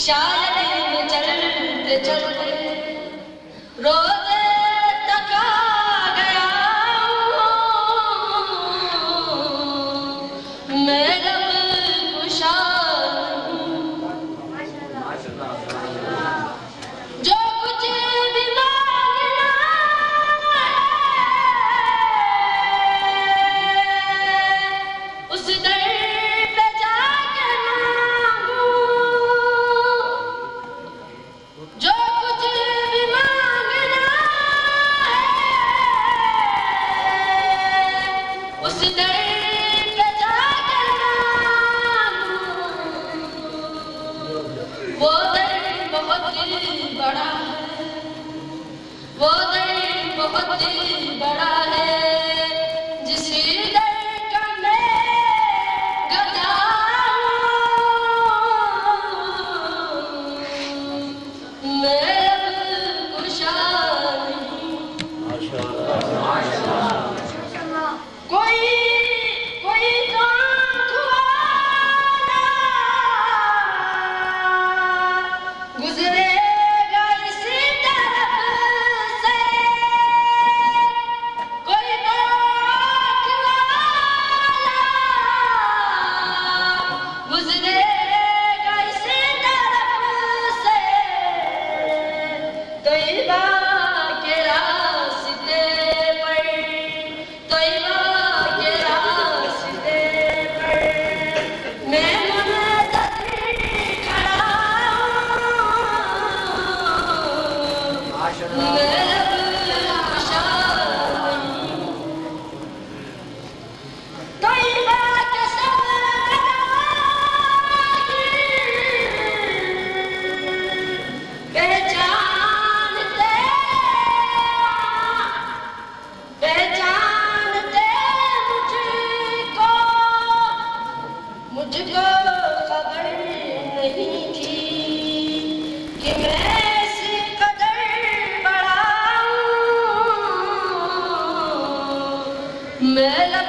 शायद चलते चलते रोज तका गया मैं लब कुशा जो कुछ भी मांगना उस दर पे जाकर मांगू जो कुछ भी मांगना उस दर पे जाकर मांगू वो दर बहुत बड़ा है वो दर बहुत बड़ा है जिस दर का मैं गदा हूं मैं लब कुशा नहीं कोई कोई तो गुजरेगा इसी तरफ से कोई तो गुजरेगा इसी तरफ से तैयबा के रास्ते पर तैयबा के रास्ते पर मैं मुनतज़िर खड़ा हूँ मैं लब कुशा नहीं तैयबा के सब पहचानते पहचानते मुझको खबर नहीं थी कि मैं इस कदर बड़ा हूँ मैं